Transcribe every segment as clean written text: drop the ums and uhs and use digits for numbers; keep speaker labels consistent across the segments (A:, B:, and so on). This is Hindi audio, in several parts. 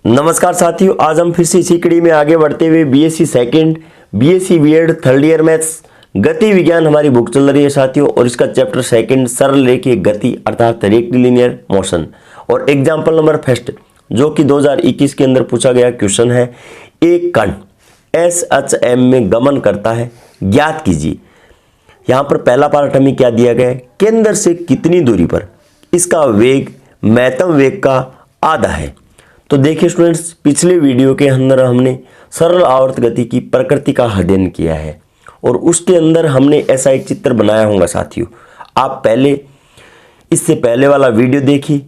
A: नमस्कार साथियों, आज हम फिर से इसी कड़ी में आगे बढ़ते हुए BSc second, BSc BEd third year maths गति विज्ञान हमारी बुक चल रही है साथियों। और इसका चैप्टर सेकंड सरल रेखीय गति अर्थात रेक्टिलिनियर मोशन और एग्जाम्पल नंबर फर्स्ट जो कि 2021 के अंदर पूछा गया क्वेश्चन है। एक कण SHM में गमन करता है, ज्ञात कीजिए। यहाँ पर पहला पार्ट हमें क्या दिया गया है, केंद्र से कितनी दूरी पर इसका वेग महत्तम वेग का आधा है। तो देखिए स्टूडेंट्स, पिछले वीडियो के अंदर हमने सरल आवर्त गति की प्रकृति का अध्ययन किया है और उसके अंदर हमने ऐसा एक चित्र बनाया होगा साथियों। आप पहले इससे पहले वाला वीडियो देखिए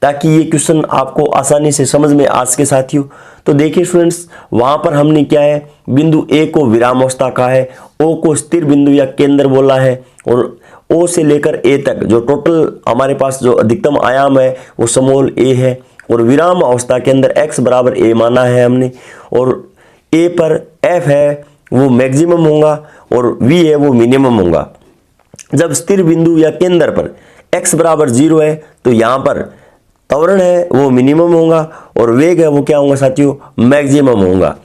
A: ताकि ये क्वेश्चन आपको आसानी से समझ में आ सके साथियों। तो देखिए स्टूडेंट्स, वहाँ पर हमने क्या है, बिंदु ए को विरामावस्था कहा है, ओ को स्थिर बिंदु या केंद्र बोला है और ओ से लेकर ए तक जो टोटल हमारे पास जो अधिकतम आयाम है वो समूल ए है और विराम अवस्था के अंदर x बराबर a माना है हमने और a पर f है वो मैक्सिमम होगा और v है वो मिनिमम होगा। जब स्थिर बिंदु या केंद्र पर x बराबर 0 है तो यहाँ पर त्वरण है वो मिनिमम होगा और वेग है वो क्या होगा साथियों, मैक्सिमम होगा।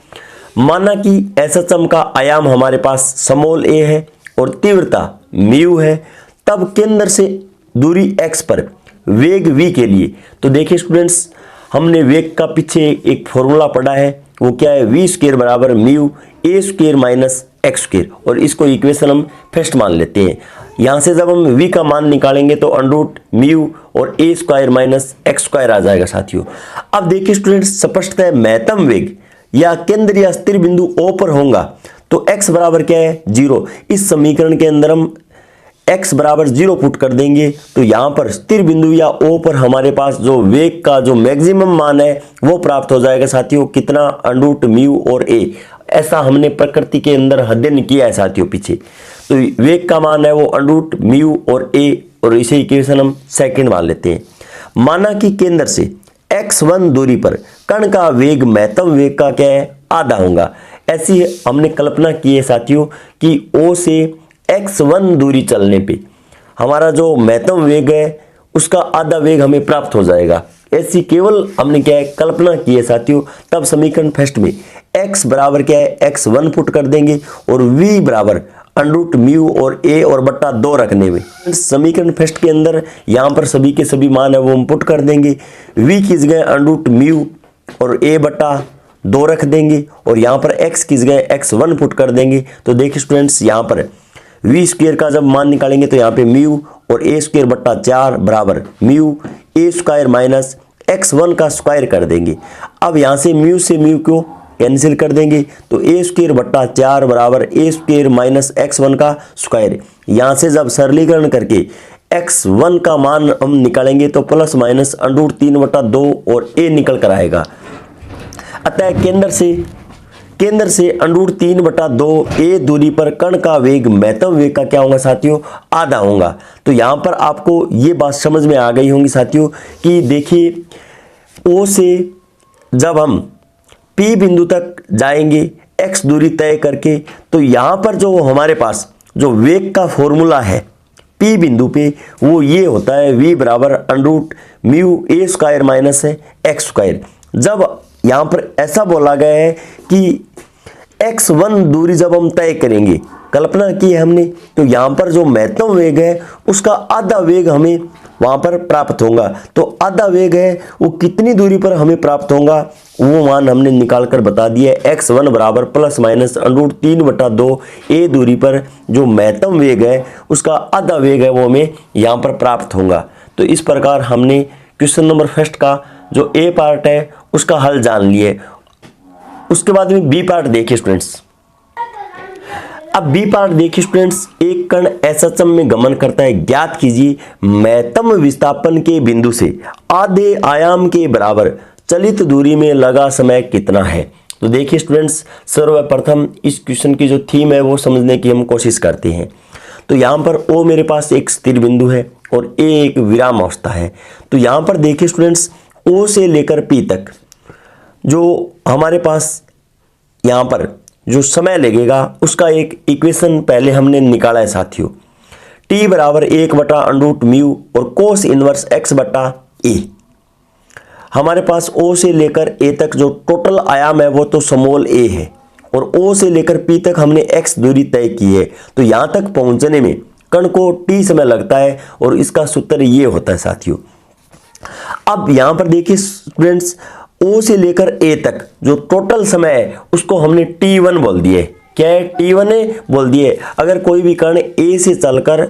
A: माना कि SHM का आयाम हमारे पास समूल a है और तीव्रता म्यू है, तब केंद्र से दूरी x पर वेग v के लिए। तो देखिए स्टूडेंट्स, हमने वेग का पीछे एक फॉर्मूला पढ़ा है, वो क्या है, v स्क्वायर बराबर mu a square minus X square और इसको इक्वेशन हम फर्स्ट मान लेते हैं। यहाँ से जब हम v का मान निकालेंगे तो अंडरूट म्यू और a square minus X square आ जाएगा साथियों। अब देखिए स्टूडेंट्स, स्पष्टतः महत्तम वेग या केंद्र या स्थिर बिंदु O पर होगा तो x बराबर क्या है, 0। इस समीकरण के अंदर हम x बराबर 0 पुट कर देंगे तो यहाँ पर स्थिर बिंदु या O पर हमारे पास जो वेग का जो मैक्सिमम मान है वो प्राप्त हो जाएगा साथियों। कितना, अंडरूट म्यू और a। ऐसा हमने प्रकृति के अंदर अध्ययन किया है साथियों पीछे। तो वेग का मान है वो अंडरूट म्यू और a और इसे इक्वेशन हम सेकंड मान लेते हैं। माना कि केंद्र से x1 दूरी पर कण का वेग महत्तम वेग का क्या है, आधा होगा। ऐसी हमने कल्पना की है साथियों कि O से x1 दूरी चलने पे हमारा जो महत्तम वेग है उसका आधा वेग हमें प्राप्त हो जाएगा। ऐसी केवल हमने क्या है, कल्पना की है साथियों। तब समीकरण फर्स्ट में x बराबर क्या है, x1 पुट कर देंगे और v बराबर अंडरूट म्यू और a और बट्टा 2 रखने में समीकरण फर्स्ट के अंदर यहाँ पर सभी के सभी मान है वो हम पुट कर देंगे। v की जगह अंडरूट म्यू और a बट्टा 2 रख देंगे और यहाँ पर x की जगह x1 पुट कर देंगे। तो देखिए स्टूडेंट्स, यहाँ पर v स्क्वायर का जब मान निकालेंगे तो यहाँ पे म्यू और a स्क्वायर बट्टा 4 बराबर mu a square minus x1 का स्क्वायर कर देंगे। अब यहाँ से म्यू को कैंसिल कर देंगे तो a स्क्वायर बट्टा 4 बराबर a स्क्वायर माइनस x1 का स्क्वायर। यहाँ से जब सरलीकरण करके x1 का मान हम निकालेंगे तो प्लस माइनस अंडरूट 3 बट्टा 2 और a निकल कर आएगा। अतः केंद्र से अंडरूट 3 बटा 2 a दूरी पर कण का वेग महत्तम वेग का क्या होगा साथियों, आधा होगा। तो यहाँ पर आपको ये बात समझ में आ गई होंगी साथियों कि देखिए O से जब हम P बिंदु तक जाएंगे x दूरी तय करके तो यहाँ पर जो हमारे पास जो वेग का फॉर्मूला है P बिंदु पे वो ये होता है v बराबर under root mu a square minus है एक्स स्क्वायर। जब यहाँ पर ऐसा बोला गया है कि x1 दूरी जब हम तय करेंगे, कल्पना की है हमने, तो यहाँ पर जो महत्तम वेग है उसका आधा वेग हमें वहाँ पर प्राप्त होगा। तो आधा वेग है वो कितनी दूरी पर हमें प्राप्त होगा वो मान हमने निकाल कर बता दिया है। x1 बराबर प्लस माइनस अंडरूट 3 बटा 2 a दूरी पर जो महत्तम वेग है उसका आधा वेग है वो हमें यहाँ पर प्राप्त होगा। तो इस प्रकार हमने क्वेश्चन नंबर फर्स्ट का जो a पार्ट है उसका हल जान लिए। उसके बाद में बी पार्ट देखिए स्टूडेंट्स। अब बी पार्ट देखिए स्टूडेंट्स, एक कण SHM में गमन करता है, ज्ञात कीजिए महत्तम विस्थापन के बिंदु से आधे आयाम के बराबर चलित दूरी में लगा समय कितना है। तो देखिए स्टूडेंट्स, सर्वप्रथम इस क्वेश्चन की जो थीम है वो समझने की हम कोशिश करते हैं। तो यहाँ पर O मेरे पास एक स्थिर बिंदु है और A एक विराम अवस्था है। तो यहाँ पर देखिए स्टूडेंट्स, O से लेकर P तक जो हमारे पास यहाँ पर जो समय लगेगा उसका एक इक्वेशन पहले हमने निकाला है साथियों। t बराबर 1 बटा अंडरूट म्यू और कोस इनवर्स x बटा a। हमारे पास O से लेकर A तक जो टोटल आयाम है वो तो स्मॉल a है और O से लेकर P तक हमने x दूरी तय की है। तो यहाँ तक पहुँचने में कण को t समय लगता है और इसका सूत्र ये होता है साथियों। अब यहाँ पर देखिए स्टूडेंट्स, O से लेकर A तक जो टोटल समय है उसको हमने t1 बोल दिए। क्या है? t1 है बोल दिए। अगर कोई भी कण A से चलकर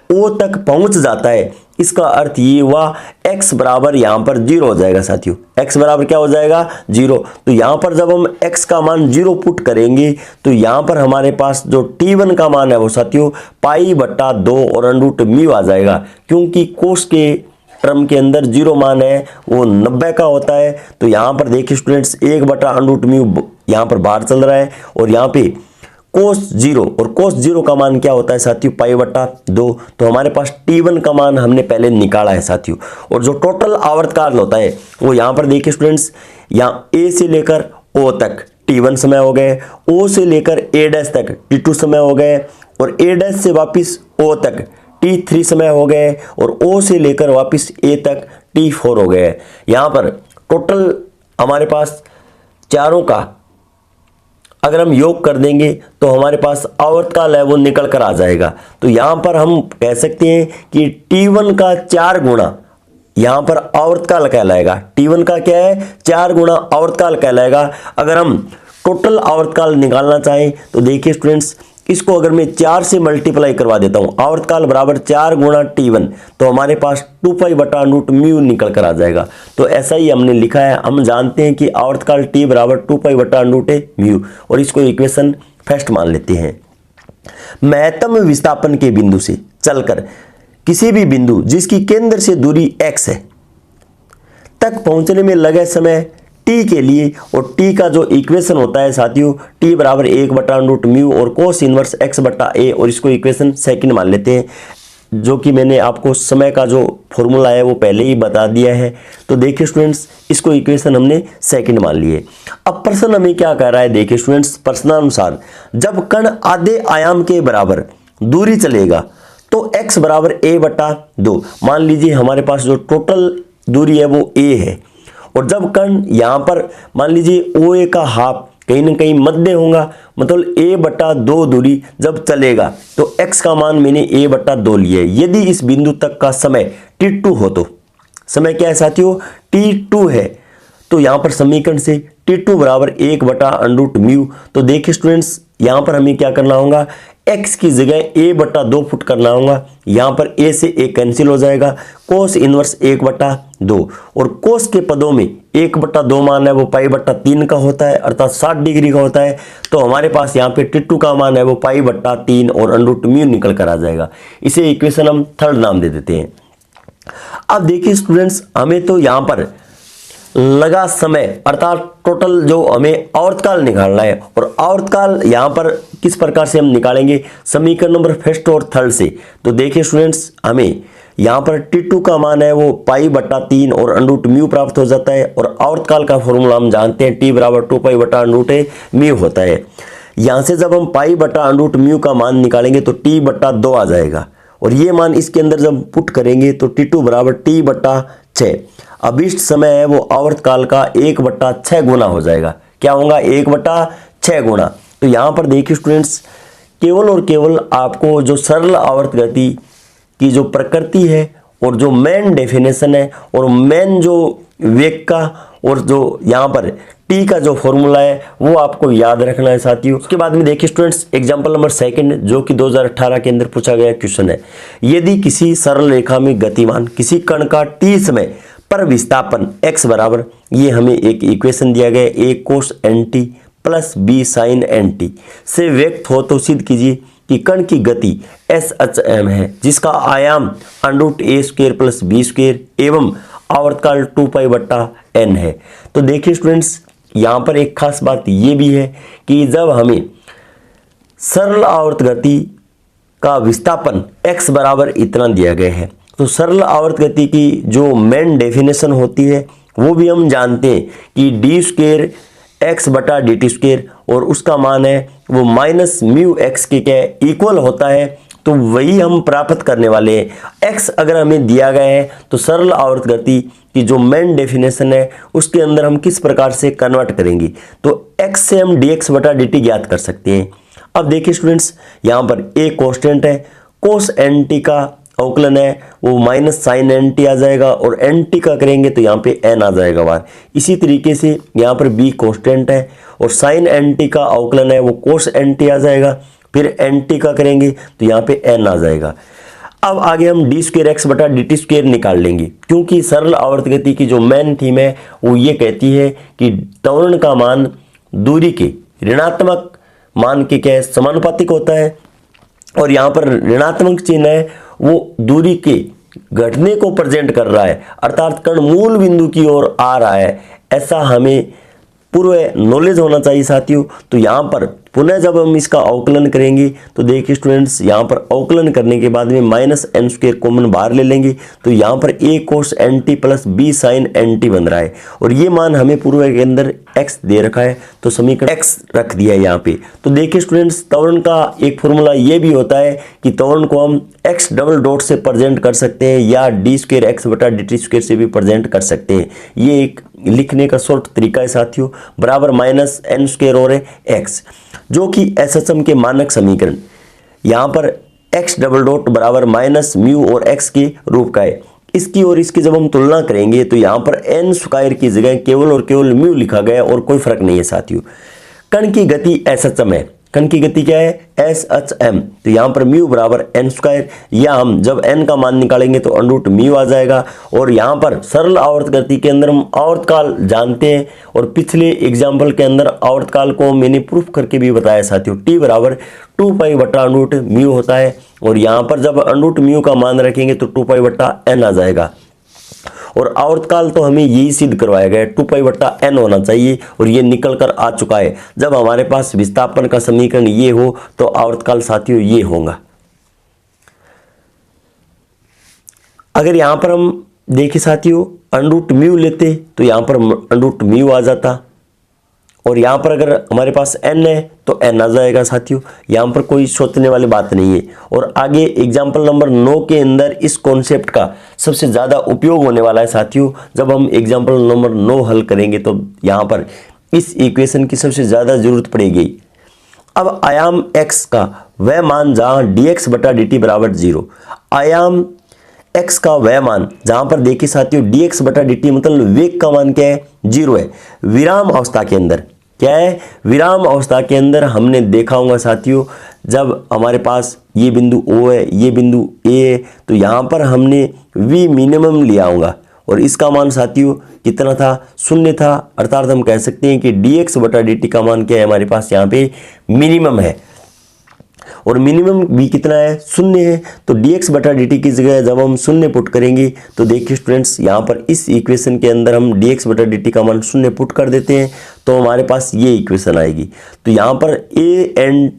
A: O तक पहुंच जाता है, इसका अर्थ ये हुआ x बराबर यहाँ पर 0 हो जाएगा साथियों। x बराबर क्या हो जाएगा? 0। तो यहाँ पर जब हम x का मान 0 पुट करेंगे तो यहाँ पर हमारे पास जो t1 का मान है वो साथियों π/2 और अंडरूट म्यू आ जाएगा, क्योंकि कोस के टर्म के अंदर 0 मान है वो 90 का होता है। तो यहाँ पर देखिए स्टूडेंट्स 1/अंडरूट म्यू यहाँ पर बाहर चल रहा है और यहाँ पे कोस 0 और कोस 0 का मान क्या होता है साथियों? π/2। तो हमारे पास t1 का मान हमने पहले निकाला है साथियों। और जो टोटल आवर्तकाल होता है वो यहाँ पर देखिए स्टूडेंट्स, यहाँ A से लेकर O तक t1 समय हो गए, O से लेकर A' तक t2 समय हो गए और A' से वापस O तक t3 समय हो गए और O से लेकर वापस A तक t4 हो गए। यहाँ पर टोटल हमारे पास चारों का अगर हम योग कर देंगे तो हमारे पास आवर्तकाल है वो निकल कर आ जाएगा। तो यहाँ पर हम कह सकते हैं कि t1 का 4 गुना यहाँ पर आवर्तकाल कहलाएगा। t1 का क्या है? 4 गुना आवर्तकाल कहलाएगा। अगर हम टोटल आवर्तकाल निकालना चाहें तो देखिए स्टूडेंट्स, इसको अगर मैं 4 से मल्टीप्लाई करवा देता हूँ, आवर्तकाल बराबर 4 गुना t1, तो हमारे पास 2π/रूट म्यू निकल कर आ जाएगा। तो ऐसा ही हमने लिखा है। हम जानते हैं कि आवर्तकाल t बराबर 2π/रूट म्यू और इसको इक्वेशन फर्स्ट मान लेते हैं। महत्तम विस्थापन के बिंदु से चलकर किसी भी बिंदु जिसकी केंद्र से दूरी x है तक पहुंचने में लगे समय t के लिए, और t का जो इक्वेशन होता है साथियों t बराबर 1/रूट म्यू और कोस इनवर्स x/a, और इसको इक्वेशन सेकंड मान लेते हैं, जो कि मैंने आपको समय का जो फॉर्मूला है वो पहले ही बता दिया है। तो देखिए स्टूडेंट्स, इसको इक्वेशन हमने सेकंड मान लिए। अब प्रश्न हमें क्या कह रहा है? देखिए स्टूडेंट्स, प्रश्नानुसार जब कण आधे आयाम के बराबर दूरी चलेगा तो x बराबर a/2, मान लीजिए हमारे पास जो टोटल दूरी है वो a है, और जब कण यहाँ पर मान लीजिए OA का हाफ कहीं ना कहीं मध्य होगा, मतलब a/2 दूरी जब चलेगा तो x का मान मैंने a/2 लिया है। यदि इस बिंदु तक का समय t2 हो तो समय क्या है साथियों? t2 है। तो यहाँ पर समीकरण से t2 बराबर 1/अंडरूट म्यू। तो देखिए स्टूडेंट्स, यहाँ पर हमें क्या करना होगा? x की जगह a/2 फुट करना होगा। यहाँ पर a से a कैंसिल हो जाएगा, कोस इनवर्स 1/2, और कोस के पदों में 1/2 मान है वो π/3 का होता है, अर्थात 60 डिग्री का होता है। तो हमारे पास यहाँ पे t2 का मान है वो π/3 और अंडरूट म्यू निकल कर आ जाएगा। इसे इक्वेशन हम थर्ड नाम दे देते हैं। अब देखिए स्टूडेंट्स, हमें तो यहाँ पर लगा समय अर्थात टोटल जो हमें आवर्तकाल निकालना है, और आवर्तकाल यहाँ पर किस प्रकार से हम निकालेंगे? समीकरण नंबर फर्स्ट और थर्ड से। तो देखिए स्टूडेंट्स, हमें यहाँ पर t2 का मान है वो π/3 और अंडरूट म्यू प्राप्त हो जाता है, और आवर्तकाल का फॉर्मूला हम जानते हैं t बराबर 2π/रूट म्यू होता है। यहाँ से जब हम π/रूट म्यू का मान निकालेंगे तो t/2 आ जाएगा, और ये मान इसके अंदर जब पुट करेंगे तो t2 बराबर t/6। अभिष्ट समय है वो आवर्तकाल का 1/6 गुना हो जाएगा। क्या होगा? 1/6 गुना। तो यहाँ पर देखिए स्टूडेंट्स, केवल और केवल आपको जो सरल आवर्त गति की जो प्रकृति है और जो मेन डेफिनेशन है और मेन जो वेग का और जो यहाँ पर टी का जो फॉर्मूला है वो आपको याद रखना है साथियों। उसके बाद में देखिए स्टूडेंट्स, एग्जांपल नंबर सेकंड, जो कि 2018 के अंदर पूछा गया क्वेश्चन है। यदि किसी सरल रेखा में गतिमान किसी कण का t समय पर विस्थापन x बराबर, ये हमें एक इक्वेशन दिया गया a cos nt plus b sin nt से व्यक्त हो, तो सिद्ध कीजिए कि कण की गति SHM है जिसका आयाम √a² प्लस b² एवं आवर्तकाल 2π/n है। तो देखिए स्टूडेंट्स, यहाँ पर एक खास बात ये भी है कि जब हमें सरल आवर्त गति का विस्थापन x बराबर इतना दिया गया है, तो सरल आवर्त गति की जो मेन डेफिनेशन होती है वो भी हम जानते हैं कि d² x/dt² और उसका मान है वो -μx के क्या इक्वल होता है। तो वही हम प्राप्त करने वाले हैं। x अगर हमें दिया गया है तो सरल आवर्त गति की जो मेन डेफिनेशन है उसके अंदर हम किस प्रकार से कन्वर्ट करेंगे, तो x से हम dx बटा dt ज्ञात कर सकते हैं। अब देखिए स्टूडेंट्स, यहाँ पर a कांस्टेंट है, cos nt का अवकलन है वो माइनस साइन एन टी आ जाएगा, और एन टी का करेंगे तो यहाँ पे एन आ जाएगा बाहर। इसी तरीके से यहाँ पर बी कांस्टेंट है और साइन एन टी का अवकलन है वो कोस एन टी आ जाएगा, फिर एन टी का करेंगे तो यहाँ पे एन आ जाएगा। अब आगे हम डी स्क्वेयर एक्स बटा डी टी स्क्वेयर निकाल लेंगे, क्योंकि सरल आवर्त गति की जो मेन थीम है वो ये कहती है कि त्वरण का मान दूरी के ऋणात्मक मान के क्या है समानुपातिक होता है, और यहाँ पर ऋणात्मक चिन्ह है वो दूरी के घटने को प्रेजेंट कर रहा है, अर्थात कण मूल बिंदु की ओर आ रहा है, ऐसा हमें पूर्व नॉलेज होना चाहिए साथियों। तो यहाँ पर पुनः जब हम इसका अवकलन करेंगे तो देखिए स्टूडेंट्स, यहाँ पर अवकलन करने के बाद में माइनस एन स्क्वायर कॉमन बाहर ले लेंगे तो यहाँ पर a cos N t plus b sine N t बन रहा है, और ये मान हमें पूर्व के अंदर x दे रखा है तो समीकरण x रख दिया है यहाँ पे। तो देखिए स्टूडेंट्स, त्वरण का एक फॉर्मूला ये भी होता है कि त्वरण को हम x डबल डॉट से प्रेजेंट कर सकते हैं या डी स्क्वायर एक्स बटा डी टी स्क्वायर से भी प्रेजेंट कर सकते हैं। ये एक लिखने का शॉर्ट तरीका है साथियों, बराबर माइनस एन स्क्वायर और एक्स, जो कि एसएचएम के मानक समीकरण यहाँ पर एक्स डबल डॉट बराबर माइनस म्यू और एक्स के रूप का है। इसकी और इसकी जब हम तुलना करेंगे तो यहाँ पर एन स्क्वायर की जगह केवल और केवल म्यू लिखा गया और कोई फर्क नहीं है साथियों। कण की गति एसएचएम है, कण की गति क्या है एसएचएम, तो यहाँ पर म्यू बराबर एन स्क्वायर, या हम जब एन का मान निकालेंगे तो अंडर रूट म्यू आ जाएगा। और यहाँ पर सरल आवर्त गति के अंदर हम आवर्तकाल जानते हैं, और पिछले एग्जाम्पल के अंदर आवर्तकाल को मैंने प्रूफ करके भी बताया साथियों, टी बराबर 2 पाई बटा अंडर रूट म्यू होता है, और यहाँ पर जब अंडर रूट म्यू का मान रखेंगे तो 2 पाई बटा एन आ जाएगा। और आवर्तकाल तो हमें यही सिद्ध करवाया गया है 2 पाई बटा एन होना चाहिए, और ये निकल कर आ चुका है। जब हमारे पास विस्थापन का समीकरण ये हो तो आवर्तकाल साथियों ये होगा। अगर यहां पर हम देखिए साथियों अंडर रूट म्यू लेते तो यहां पर अंडर रूट म्यू आ जाता, और यहाँ पर अगर हमारे पास n है तो n आ जाएगा साथियों, यहाँ पर कोई सोचने वाली बात नहीं है। और आगे एग्जाम्पल नंबर 9 के अंदर इस कॉन्सेप्ट का सबसे ज़्यादा उपयोग होने वाला है साथियों। जब हम एग्जाम्पल नंबर 9 हल करेंगे तो यहाँ पर इस इक्वेशन की सबसे ज़्यादा जरूरत पड़ेगी। अब आयाम x का वह मान जहाँ dx बटा dt बराबर 0, आयाम x का वह मान जहां पर देखिए साथियों dx बटा dt मतलब वेग का मान क्या है 0 है। विराम अवस्था के अंदर क्या है, विराम अवस्था के अंदर हमने देखा होगा साथियों, जब हमारे पास ये बिंदु O है ये बिंदु A है तो यहाँ पर हमने v मिनिमम लिया होगा, और इसका मान साथियों कितना था 0 था, अर्थात हम कह सकते हैं कि dx बटा dt का मान क्या है हमारे पास यहाँ पे मिनिमम है, और मिनिमम भी कितना है 0 है। तो dx बटा dt की जगह जब हम 0 पुट करेंगे तो देखिए स्टूडेंट्स यहाँ पर इस इक्वेशन के अंदर हम dx बटा dt का मान 0 पुट कर देते हैं तो हमारे पास ये इक्वेशन आएगी। तो यहाँ पर a n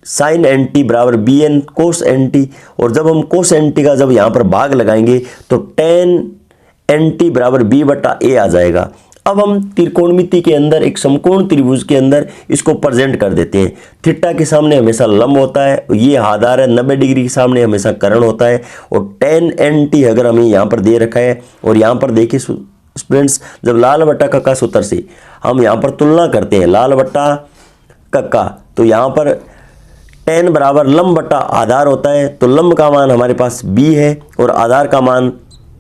A: sine N T बराबर B N cos N T, और जब हम कोस एन टी का जब यहाँ पर भाग लगाएंगे तो टेन एन टी बराबर बी बटा ए आ जाएगा। अब हम त्रिकोणमिति के अंदर एक समकोण त्रिभुज के अंदर इसको प्रेजेंट कर देते हैं। थीटा के सामने हमेशा लंब होता है, ये आधार है, 90 डिग्री के सामने हमेशा कर्ण होता है, और टेन एन टी अगर हमें यहाँ पर दे रखा है। और यहाँ पर देखिए स्टूडेंट्स, जब लाल बट्टा कक्का सूत्र से हम यहाँ पर तुलना करते हैं लाल बट्टा कक्का, तो यहाँ पर टेन बराबर लंब बट्टा आधार होता है, तो लंब का मान हमारे पास b है और आधार का मान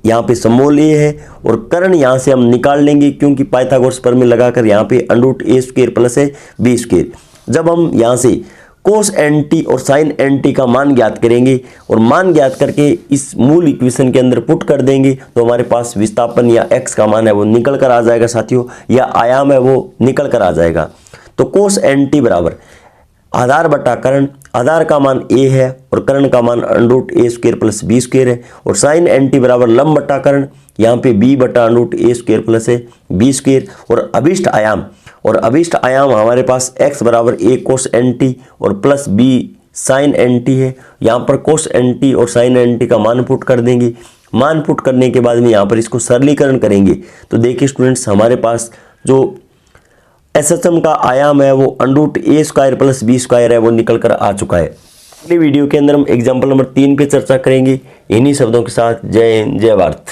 A: यहाँ पे समूल a है, और कर्ण यहाँ से हम निकाल लेंगे क्योंकि पाइथागोरस प्रमेय लगाकर यहाँ पे under root a square plus है b स्क्वायर। जब हम यहाँ से कोस एन टी और साइन एन टी का मान ज्ञात करेंगे और मान ज्ञात करके इस मूल इक्वेशन के अंदर पुट कर देंगे तो हमारे पास विस्थापन या x का मान है वो निकल कर आ जाएगा साथियों, या आयाम है वो निकल कर आ जाएगा। तो कोस एन टी बराबर आधार बटा कर्ण, आधार का मान a है और कर्ण का मान under root a square plus b square है, और साइन एन टी बराबर लंब बटा कर्ण, यहाँ पे b बटा under root a square plus है b स्क्वायर, और अभिष्ट आयाम, और अभिष्ट आयाम हमारे पास x बराबर a कोस एन टी और plus b sine N t है। यहाँ पर कोस एन टी और साइन एन टी का मान पुट कर देंगे। मान पुट करने के बाद में यहाँ पर इसको सरलीकरण करेंगे तो देखिए स्टूडेंट्स हमारे पास जो एसएचएम का आयाम है वो under root a square plus b square है वो निकल कर आ चुका है। अगली वीडियो के अंदर हम एग्जाम्पल नंबर 3 पे चर्चा करेंगे। इन्हीं शब्दों के साथ जय हिंद, जय भारत।